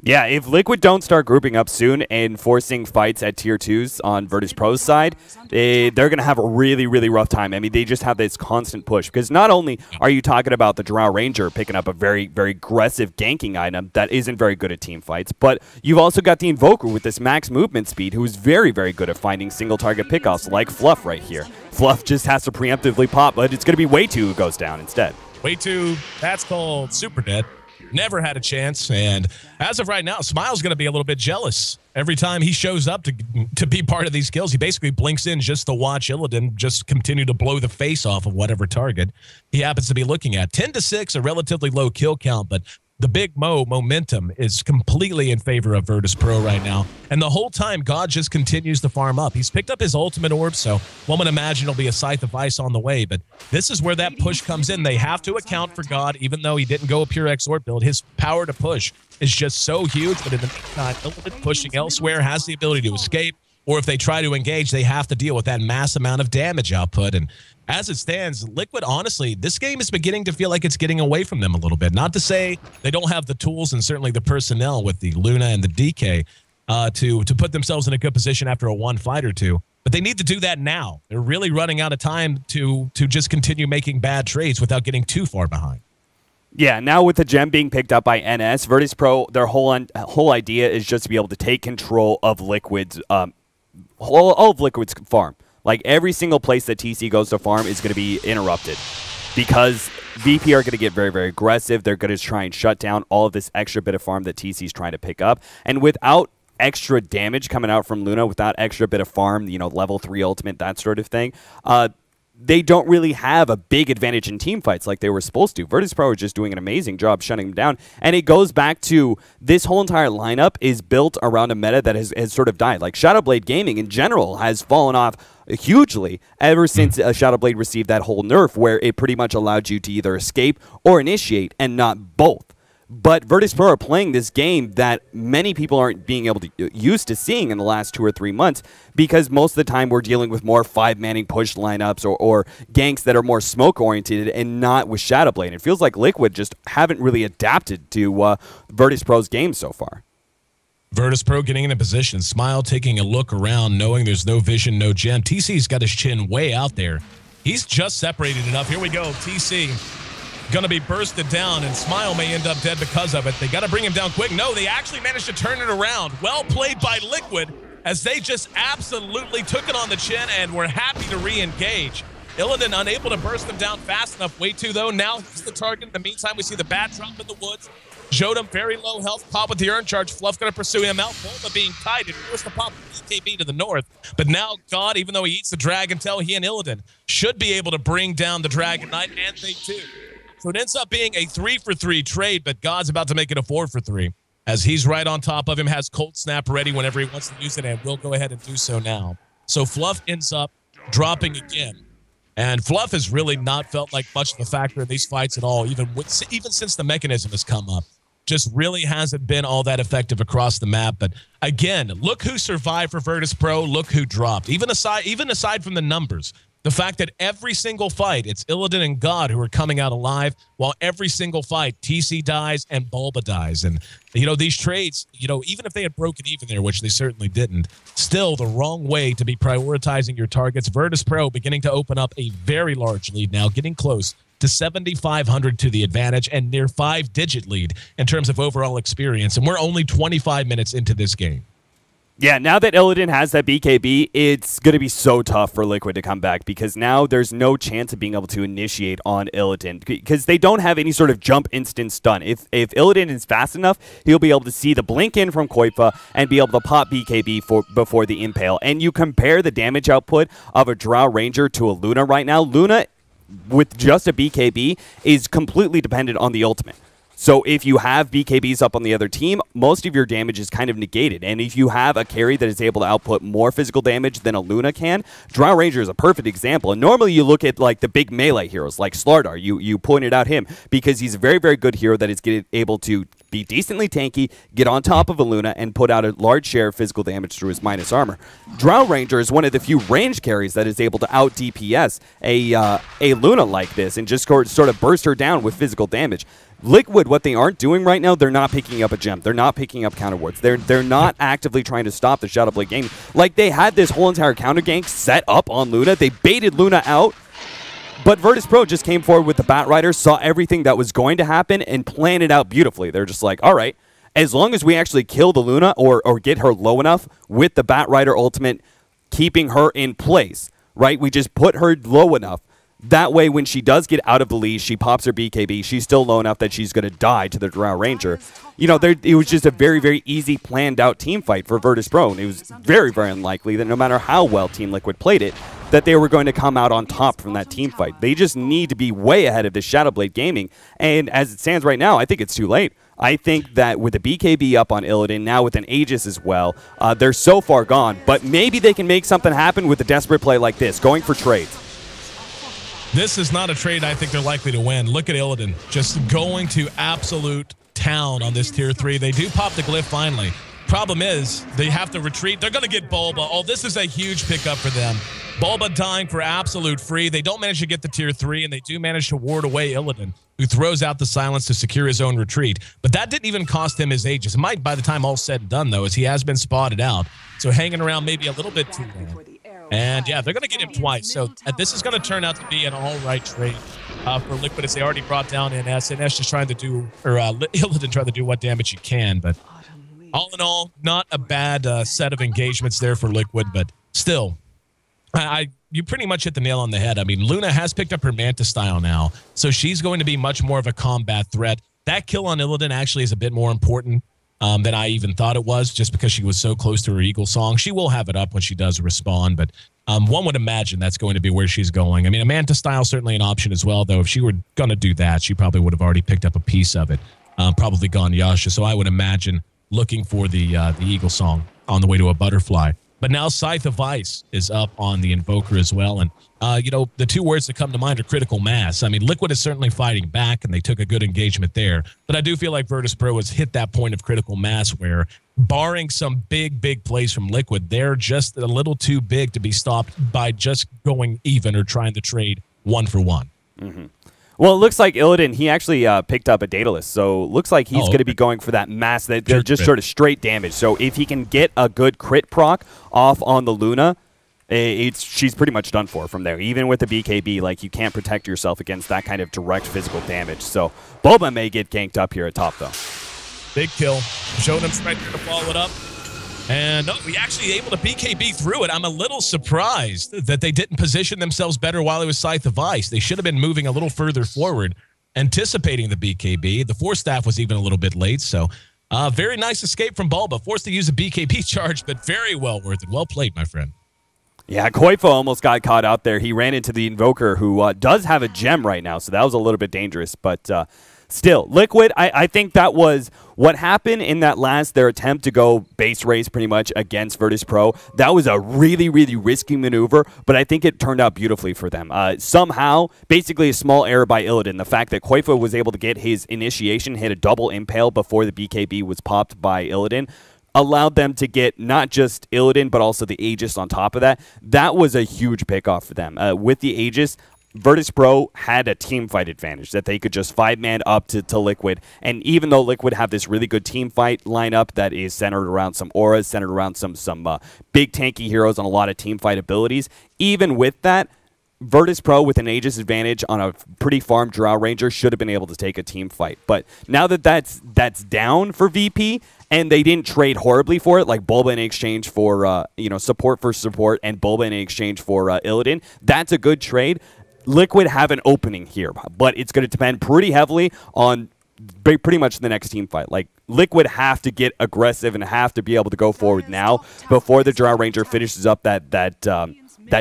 Yeah, if Liquid don't start grouping up soon and forcing fights at tier 2s on Virtus.Pro's side, they're going to have a really, really rough time. I mean, they just have this constant push because not only are you talking about the Drow Ranger picking up a very, very aggressive ganking item that isn't very good at team fights, but you've also got the Invoker with this max movement speed who is very, very good at finding single target pickoffs like Fluff right here. Fluff just has to preemptively pop, but it's going to be Way2 who goes down instead. Way2, that's called super dead. Never had a chance, and as of right now, Smile's going to be a little bit jealous. Every time he shows up to be part of these kills, he basically blinks in just to watch Illidan just continue to blow the face off of whatever target he happens to be looking at. 10-6, a relatively low kill count, but the big momentum is completely in favor of Virtus.Pro right now. And the whole time, God just continues to farm up. He's picked up his ultimate orb, so one would imagine it'll be a Scythe of Ice on the way. But this is where that push comes in. They have to account for God, even though he didn't go a pure X orb build. His power to push is just so huge, but in the meantime, Illidan pushing elsewhere has the ability to escape. Or if they try to engage, they have to deal with that mass amount of damage output. And as it stands, Liquid, honestly, this game is beginning to feel like it's getting away from them a little bit. Not to say they don't have the tools and certainly the personnel with the Luna and the DK to put themselves in a good position after a one fight or two. But they need to do that now. They're really running out of time to just continue making bad trades without getting too far behind. Yeah, now with the gem being picked up by NS, Virtus.Pro, their whole idea is just to be able to take control of Liquid's all of Liquid's farm. Like, every single place that TC goes to farm is going to be interrupted because VP are going to get very, very aggressive. They're going to try and shut down all of this extra bit of farm that TC's trying to pick up. And without extra damage coming out from Luna, without extra bit of farm, you know, level 3 ultimate, that sort of thing, they don't really have a big advantage in team fights like they were supposed to. Virtus.Pro are just doing an amazing job shutting them down. And it goes back to this whole entire lineup is built around a meta that has sort of died. Like, Shadowblade Gaming in general has fallen off hugely ever since Shadowblade received that whole nerf where it pretty much allowed you to either escape or initiate and not both. But Virtus.Pro are playing this game that many people aren't being able to used to seeing in the last 2 or 3 months because most of the time we're dealing with more 5-manning push lineups or ganks that are more smoke-oriented and not with Shadowblade. It feels like Liquid just haven't really adapted to Virtus.Pro's game so far. Virtus.Pro getting in a position, Smile taking a look around, knowing there's no vision, no gem. TC's got his chin way out there. He's just separated enough. Here we go, TC. Going to be bursted down, and Smile may end up dead because of it. They got to bring him down quick. No, they actually managed to turn it around. Well played by Liquid, as they just absolutely took it on the chin and were happy to re-engage. Illidan unable to burst them down fast enough. Way2, though, now he's the target. In the meantime, we see the bat drop in the woods. Jodam, very low health, pop with the Urn Charge. Fluff going to pursue him out. Bulma being tied. It forced the pop of BKB to the north. But now, God, even though he eats the Dragon Tail, he and Illidan should be able to bring down the Dragon Knight, and they do. So it ends up being a 3-for-3 trade, but God's about to make it a 4-for-3 as he's right on top of him, has Cold Snap ready whenever he wants to use it, and will go ahead and do so now. So Fluff ends up dropping again. And Fluff has really not felt like much of a factor in these fights at all, even since the mechanism has come up. Just really hasn't been all that effective across the map. But again, look who survived for Virtus.Pro, look who dropped. Even aside from the numbers, the fact that every single fight, it's Illidan and God who are coming out alive, while every single fight, TC dies and Bulba dies. And, you know, these trades, you know, even if they had broken even there, which they certainly didn't, still the wrong way to be prioritizing your targets. Virtus.Pro beginning to open up a very large lead now, getting close to 7,500 to the advantage and near 5-digit lead in terms of overall experience. And we're only 25 minutes into this game. Yeah, now that Illidan has that BKB, it's going to be so tough for Liquid to come back because now there's no chance of being able to initiate on Illidan because they don't have any sort of jump instant stun. If Illidan is fast enough, he'll be able to see the blink in from Koifa and be able to pop BKB before the Impale. And you compare the damage output of a Drow Ranger to a Luna right now, Luna with just a BKB is completely dependent on the ultimate. So if you have BKBs up on the other team, most of your damage is kind of negated. And if you have a carry that is able to output more physical damage than a Luna can, Drow Ranger is a perfect example. And normally you look at like the big melee heroes like Slardar. You pointed out him because he's a very, very good hero that is able to be decently tanky, get on top of a Luna, and put out a large share of physical damage through his minus armor. Drow Ranger is one of the few range carries that is able to out DPS a Luna like this and just sort of burst her down with physical damage. Liquid, what they aren't doing right now, they're not picking up a gem. They're not picking up counter wards. They're not actively trying to stop the Shadow Blade game. Like, they had this whole entire counter gank set up on Luna. They baited Luna out. But Virtus.Pro just came forward with the Batrider, saw everything that was going to happen, and planned it out beautifully. They're just like, all right, as long as we actually kill the Luna or get her low enough with the Batrider ultimate, keeping her in place, right? We just put her low enough. That way, when she does get out of the leash, she pops her BKB. She's still low enough that she's going to die to the Drow Ranger. You know, it was just a very, very easy, planned-out team fight for Virtus.Pro. And it was very, very unlikely that no matter how well Team Liquid played it, that they were going to come out on top from that team fight. They just need to be way ahead of this Shadowblade Gaming. And as it stands right now, I think it's too late. I think that with the BKB up on Illidan, now with an Aegis as well, they're so far gone. But maybe they can make something happen with a desperate play like this, going for trades. This is not a trade I think they're likely to win. Look at Illidan just going to absolute town on this tier 3. They do pop the glyph finally. Problem is, they have to retreat. They're going to get Bulba. Oh, this is a huge pickup for them. Bulba dying for absolute free. They don't manage to get the tier 3, and they do manage to ward away Illidan, who throws out the silence to secure his own retreat. But that didn't even cost him his Aegis. It might, by the time all's said and done, though, as he has been spotted out. So hanging around maybe a little bit too long. And yeah, they're going to get him twice. So this is going to turn out to be an all-right trade for Liquid, as they already brought down NS. NS just trying to do, or Illidan trying to do what damage he can. But all in all, not a bad set of engagements there for Liquid. But still, you pretty much hit the nail on the head. I mean, Luna has picked up her Manta style now, so she's going to be much more of a combat threat. That kill on Illidan actually is a bit more important than I even thought it was, just because she was so close to her Eagle Song. She will have it up when she does respawn, but one would imagine that's going to be where she's going. I mean, a Manta style certainly an option as well, though. If she were going to do that, she probably would have already picked up a piece of it, probably gone Yasha. So I would imagine looking for the Eagle Song on the way to a Butterfly. But now Scythe of Ice is up on the Invoker as well. And, you know, the two words that come to mind are critical mass. I mean, Liquid is certainly fighting back, and they took a good engagement there. But I do feel like Virtus.Pro has hit that point of critical mass where, barring some big, big plays from Liquid, they're just a little too big to be stopped by just going even or trying to trade 1-for-1. Mm-hmm. Well, it looks like Illidan, he actually picked up a Daedalus, so looks like he's going to be going for that mass, that just sort of straight damage. So if he can get a good crit proc off on the Luna, she's pretty much done for from there. Even with the BKB, like, you can't protect yourself against that kind of direct physical damage. So Bulba may get ganked up here at top, though. Big kill. Showed him right there to follow it up. And we actually able to BKB through it. I'm a little surprised that they didn't position themselves better while it was Scythe of Ice. They should have been moving a little further forward, anticipating the BKB. The Force Staff was even a little bit late, so very nice escape from Bulba. Forced to use a BKB charge, but very well worth it. Well played, my friend. Yeah, Koifa almost got caught out there. He ran into the Invoker, who does have a gem right now, so that was a little bit dangerous, but still, Liquid, I think that was what happened in that their attempt to go base race pretty much against Virtus.Pro. That was a really, really risky maneuver, but I think it turned out beautifully for them. Somehow, basically a small error by Illidan, the fact that Koifa was able to get his initiation, hit a double impale before the BKB was popped by Illidan, allowed them to get not just Illidan, but also the Aegis on top of that. That was a huge pickoff for them. With the Aegis, Virtus.Pro had a team fight advantage that they could just 5-man up to Liquid. And even though Liquid have this really good team fight lineup that is centered around some auras, centered around some big tanky heroes and a lot of team fight abilities, even with that, Virtus.Pro with an Aegis advantage on a pretty farmed Drow Ranger should have been able to take a team fight. But now that that's down for VP, and they didn't trade horribly for it, like Bulba in exchange for support for support and Bulba in exchange for Illidan, that's a good trade. Liquid have an opening here, but it's going to depend pretty heavily on pretty much the next team fight. Like, Liquid have to get aggressive and have to be able to go forward now before the Drow Ranger finishes up that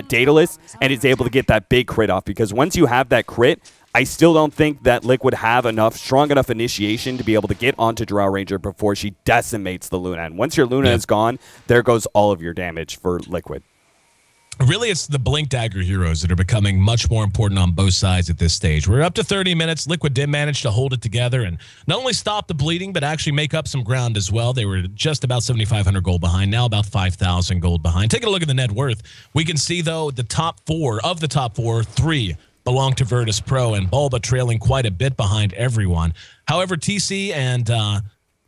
Daedalus and is able to get that big crit off. Because once you have that crit, I still don't think that Liquid have strong enough initiation to be able to get onto Drow Ranger before she decimates the Luna. And once your Luna is gone, there goes all of your damage for Liquid. Really, it's the Blink Dagger heroes that are becoming much more important on both sides at this stage. We're up to 30 minutes. Liquid did manage to hold it together and not only stop the bleeding, but actually make up some ground as well. They were just about 7,500 gold behind, now about 5,000 gold behind. Taking a look at the net worth, we can see, though, the top four, 3 belong to Virtus.Pro, and Bulba trailing quite a bit behind everyone. However, TC and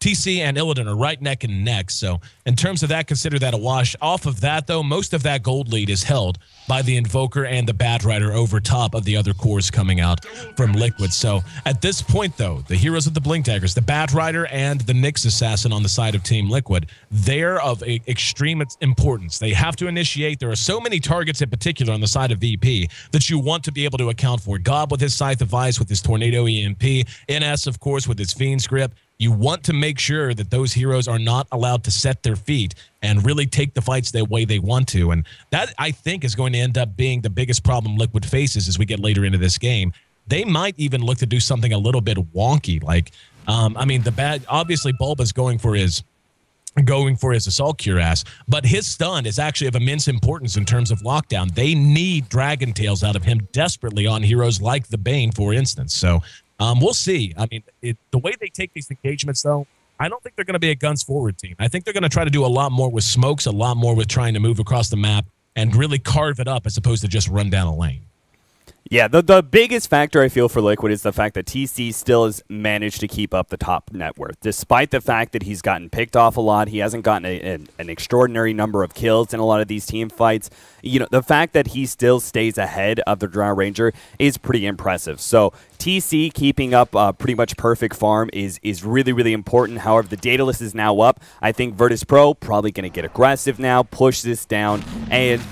Illidan are right neck and neck. So in terms of that, consider that a wash. Off of that, though, most of that gold lead is held by the Invoker and the Bad Rider over top of the other cores coming out from Liquid. So at this point, though, the heroes of the Blink Daggers, the Bad Rider and the Nyx Assassin on the side of Team Liquid, they're of extreme importance. They have to initiate. There are so many targets in particular on the side of VP that you want to be able to account for. God with his Scythe of Ice, with his Tornado EMP, NS, of course, with his Fiend's Grip. You want to make sure that those heroes are not allowed to set their feet and really take the fights the way they want to. And that, I think, is going to end up being the biggest problem Liquid faces as we get later into this game. They might even look to do something a little bit wonky. Like, I mean, obviously Bulba's going for his Assault Cuirass, but his stun is actually of immense importance in terms of lockdown. They need Dragon Tails out of him desperately on heroes like the Bane, for instance. So we'll see. I mean, the way they take these engagements, though, I don't think they're going to be a guns forward team. I think they're going to try to do a lot more with smokes, a lot more with trying to move across the map and really carve it up as opposed to just run down a lane. Yeah, the biggest factor I feel for Liquid is the fact that TC still has managed to keep up the top net worth. Despite the fact that he's gotten picked off a lot, he hasn't gotten an extraordinary number of kills in a lot of these team fights. You know, the fact that he still stays ahead of the Drow Ranger is pretty impressive. So TC keeping up pretty much perfect farm is really, really important. However, the data list is now up. I think Virtus.Pro probably going to get aggressive now, push this down, and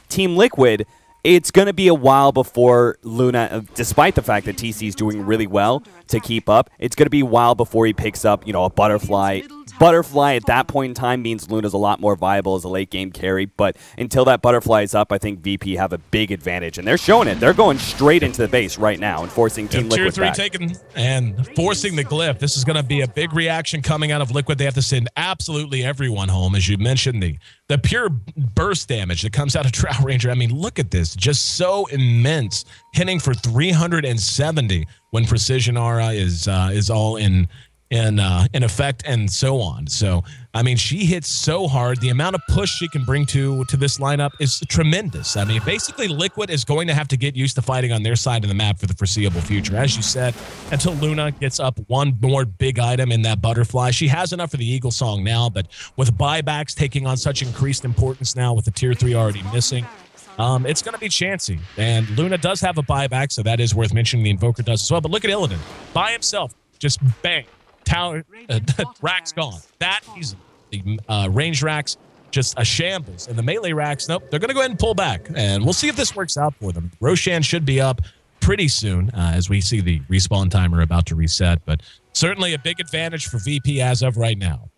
Team Liquid, it's going to be a while before Luna, despite the fact that TC is doing really well to keep up, it's going to be a while before he picks up, you know, a Butterfly. Butterfly at that point in time means Luna's a lot more viable as a late game carry, but until that Butterfly is up, I think VP have a big advantage, and they're showing it. They're going straight into the base right now and forcing Team Liquid Tier 3 back. taken and forcing the glyph. This is going to be a big reaction coming out of Liquid. They have to send absolutely everyone home, as you mentioned, the pure burst damage that comes out of Drow Ranger. I mean, look at this, just so immense, hitting for 370 when Precision Aura is all in effect and so on. So, I mean, she hits so hard. The amount of push she can bring to this lineup is tremendous. I mean, basically, Liquid is going to have to get used to fighting on their side of the map for the foreseeable future. As you said, until Luna gets up one more big item in that Butterfly. She has enough for the Eagle Song now, but with buybacks taking on such increased importance now with the Tier 3 already missing, it's going to be chancy. And Luna does have a buyback, so that is worth mentioning. The Invoker does as well. But look at Illidan. By himself, just bang. Tower racks gone. That easy. The range racks just a shambles, and the melee racks, nope, they're going to go ahead and pull back, and we'll see if this works out for them. Roshan should be up pretty soon as we see the respawn timer about to reset, but certainly a big advantage for VP as of right now.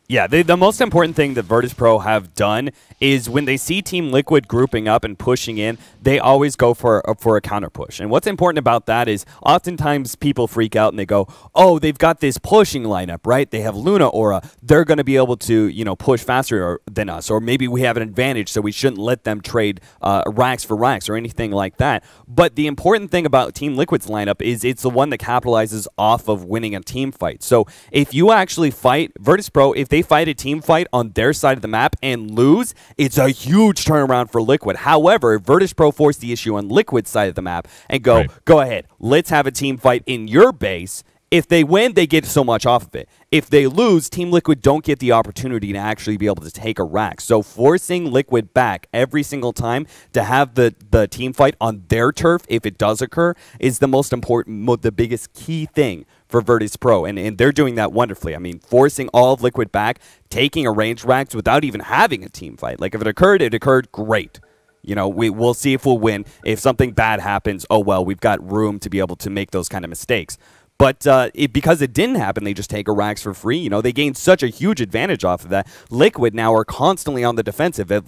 Yeah, the most important thing that Virtus.Pro have done is when they see Team Liquid grouping up and pushing in, they always go for a counter push. And what's important about that is oftentimes people freak out and they go, oh, they've got this pushing lineup, right? They have Luna Aura. They're going to be able to, you know, push faster than us. Or maybe we have an advantage, so we shouldn't let them trade racks for racks or anything like that. But the important thing about Team Liquid's lineup is it's the one that capitalizes off of winning a team fight. So if you actually fight Virtus.Pro, if they fight a team fight on their side of the map and lose, it's a huge turnaround for Liquid. However, Virtus.Pro force the issue on Liquid's side of the map and go, go ahead, let's have a team fight in your base. If they win, they get so much off of it. If they lose, Team Liquid don't get the opportunity to actually be able to take a rack. So forcing Liquid back every single time to have the team fight on their turf, if it does occur, is the most important, the biggest key thing for Virtus.Pro, and they're doing that wonderfully. I mean, forcing all of Liquid back, taking a range racks without even having a team fight. Like, if it occurred, great. You know, we'll see if we'll win. If something bad happens, oh well, we've got room to be able to make those kind of mistakes. But because it didn't happen, they just take a racks for free. You know, they gained such a huge advantage off of that. Liquid now are constantly on the defensive. As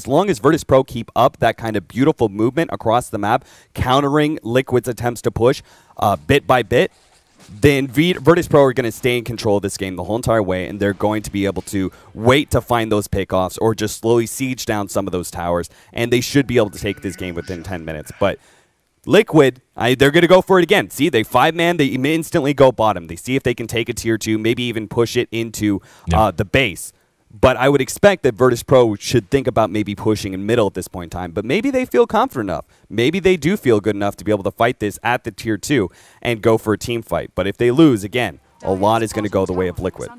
long as Virtus.Pro keep up that kind of beautiful movement across the map, countering Liquid's attempts to push bit by bit, then Virtus.Pro are going to stay in control of this game the whole entire way, and they're going to be able to wait to find those pickoffs or just slowly siege down some of those towers, and they should be able to take this game within 10 minutes. But Liquid, they're going to go for it again. See, they 5-man, they instantly go bottom. They see if they can take a tier 2, maybe even push it into the base. But I would expect that Virtus.Pro should think about maybe pushing in middle at this point in time. But maybe they feel confident enough. Maybe they do feel good enough to be able to fight this at the Tier 2 and go for a team fight. But if they lose, again, a lot is going to go the way of Liquid.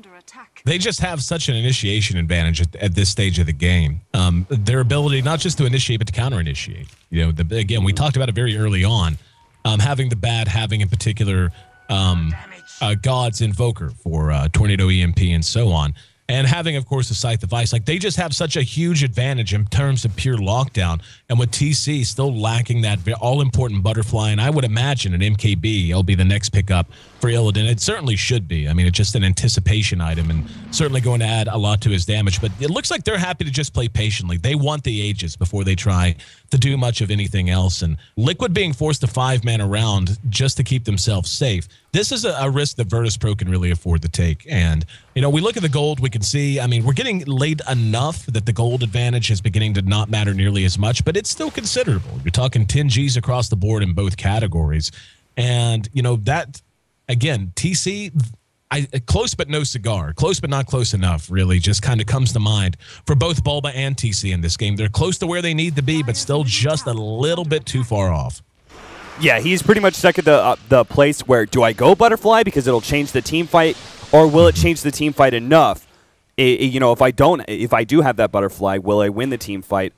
They just have such an initiation advantage at this stage of the game. Their ability not just to initiate, but to counter-initiate. You know, again, we talked about it very early on. Having the bad, having in particular God's Invoker for Tornado EMP and so on. And having, of course, the Scythe of Ice. Like, they just have such a huge advantage in terms of pure lockdown. And with TC still lacking that all-important butterfly, and I would imagine an MKB will be the next pickup for Illidan. It certainly should be. I mean, it's just an anticipation item and certainly going to add a lot to his damage. But it looks like they're happy to just play patiently. They want the Aegis before they try to do much of anything else. And Liquid being forced to 5-man around just to keep themselves safe, this is a risk that Virtus.Pro can really afford to take. And, you know, we look at the gold, we can see, I mean, we're getting late enough that the gold advantage is beginning to not matter nearly as much, but it's still considerable. You're talking 10 Gs across the board in both categories. And, you know, that, again, TC, close but no cigar. Close but not close enough, really, just kind of comes to mind for both Bulba and TC in this game. They're close to where they need to be, but still just a little bit too far off. Yeah, he's pretty much stuck at the place where, do I go Butterfly because it'll change the team fight, or will it change the team fight enough? You know, if I do have that Butterfly, will I win the team fight,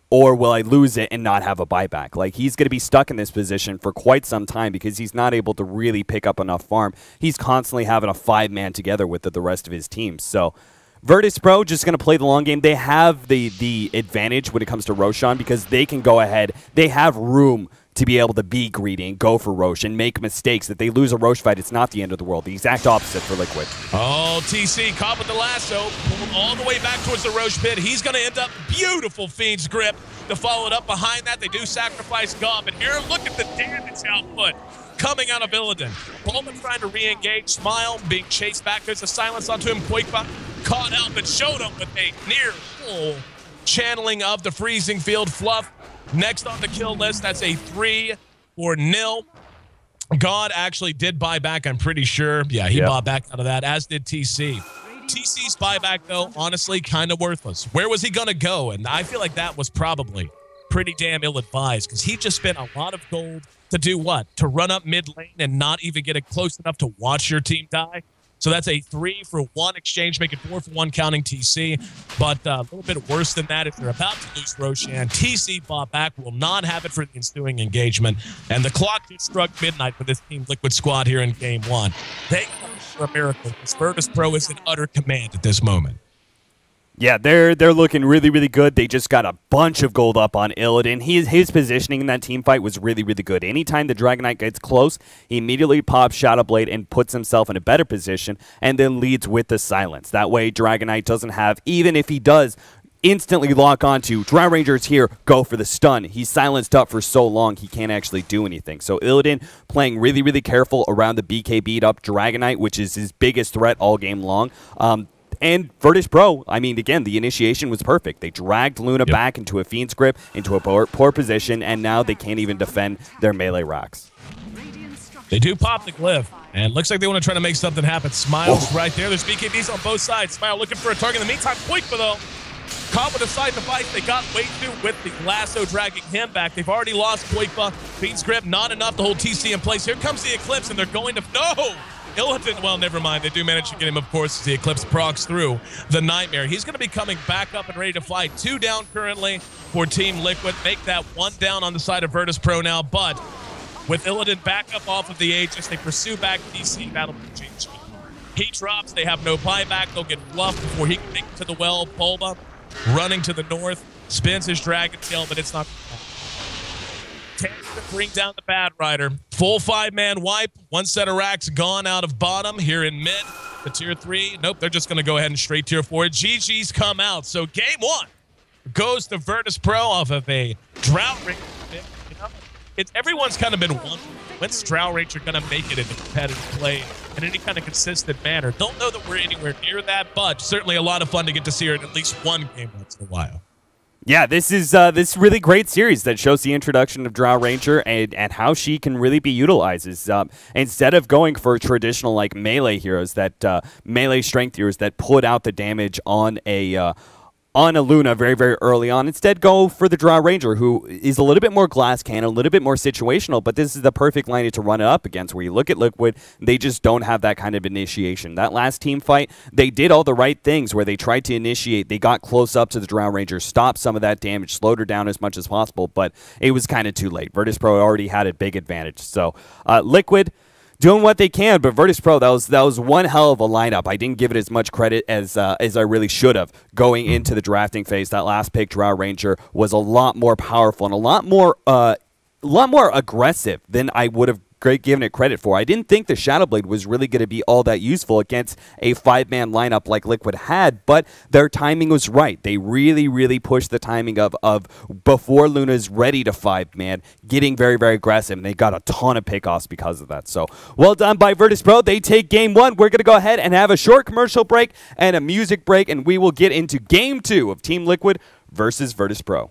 or will I lose it and not have a buyback? Like, he's going to be stuck in this position for quite some time because he's not able to really pick up enough farm. He's constantly having a 5-man together with the rest of his team. So Virtus.Pro just going to play the long game. They have the advantage when it comes to Roshan because they can go ahead. They have room to be able to be greedy and go for Roche and make mistakes. If they lose a Roche fight, it's not the end of the world. The exact opposite for Liquid. Oh, TC caught with the lasso, pulled all the way back towards the Roche pit. He's going to end up beautiful Fiend's Grip to follow it up. Behind that, they do sacrifice God, but here, look at the damage output coming out of Illidan. Bowman trying to re-engage, Smile being chased back. There's a silence onto him. Quakebot caught out, but showed him with a near full channeling of the freezing field. Fluff next on the kill list. That's a 3-0. God actually did buy back, I'm pretty sure. Yeah, he bought back out of that, as did TC. TC's buyback, though, honestly, kind of worthless. Where was he going to go? And I feel like that was probably pretty damn ill-advised because he just spent a lot of gold to do what? To run up mid lane and not even get it close enough to watch your team die? So that's a 3-for-1 exchange, make it 4-for-1 counting TC. But a little bit worse than that if they're about to lose Roshan. TC bought back, will not have it for the ensuing engagement. And the clock just struck midnight for this Team Liquid squad here in Game 1. They come for a miracle because Virtus.Pro is in utter command at this moment. Yeah, they're looking really, really good. They just got a bunch of gold up on Illidan. His positioning in that team fight was really, really good. Anytime the Dragon Knight gets close, he immediately pops Shadow Blade and puts himself in a better position and then leads with the silence. That way, Dragon Knight doesn't have, even if he does instantly lock onto Drow Ranger's here, go for the stun. He's silenced up for so long, he can't actually do anything. So Illidan playing really, really careful around the BKB'd up Dragon Knight, which is his biggest threat all game long. And Virtus.Pro, I mean, again, the initiation was perfect. They dragged Luna back into a Fiend's Grip, into a poor position, and now they can't even defend their melee rocks. They do pop the glyph, and looks like they want to try to make something happen. Smile's right there. There's BKBs on both sides. Smile looking for a target. In the meantime, Quakeba, though, caught with a side to fight. They got way through with the lasso dragging him back. They've already lost Quakeba. Fiend's Grip, not enough to hold TC in place. Here comes the Eclipse, and they're going to... No! Illidan, well, never mind. They do manage to get him, of course, as the Eclipse procs through the Nightmare. He's going to be coming back up and ready to fight. 2 down currently for Team Liquid. Make that 1 down on the side of Virtus.Pro now, but with Illidan back up off of the Aegis, they pursue back DC. That'll be changed. He drops. They have no buyback. They'll get fluffed before he can make it to the well. Bulba running to the north, spins his Dragon Tail, but it's not... To bring down the Bad Rider. Full 5-man wipe. 1 set of racks gone out of bottom here in mid. The Tier 3. Nope, they're just going to go ahead and straight Tier 4. GG's come out. So Game 1 goes to Virtus.Pro off of a Drow Ranger. You know, everyone's kind of been wondering, when's Drow Ranger going to make it into competitive play in any kind of consistent manner? Don't know that we're anywhere near that, but certainly a lot of fun to get to see her in at least one game once in a while. Yeah, this is this really great series that shows the introduction of Drow Ranger and how she can really be utilized. Instead of going for traditional like melee heroes that melee strength heroes that put out the damage on a Luna very, very early on. Instead, go for the Drow Ranger, who is a little bit more glass cannon, a little bit more situational, but this is the perfect line to run it up against, where you look at Liquid, they just don't have that kind of initiation. That last team fight, they did all the right things, where they tried to initiate, they got close up to the Drow Ranger, stopped some of that damage, slowed her down as much as possible, but it was kind of too late. Virtus.Pro already had a big advantage. So, Liquid doing what they can, but Virtus.Pro, that was one hell of a lineup. I didn't give it as much credit as I really should have going into the drafting phase. That last pick, Drow Ranger, was a lot more powerful and a lot more aggressive than I would have given it credit for. I didn't think the Shadowblade was really going to be all that useful against a 5-man lineup like Liquid had, but their timing was right. They really, really pushed the timing of before Luna's ready to 5-man, getting very, very aggressive, and they got a ton of pickoffs because of that. So, well done by Virtus.Pro. They take game 1. We're going to go ahead and have a short commercial break and a music break, and we will get into game 2 of Team Liquid versus Virtus.Pro.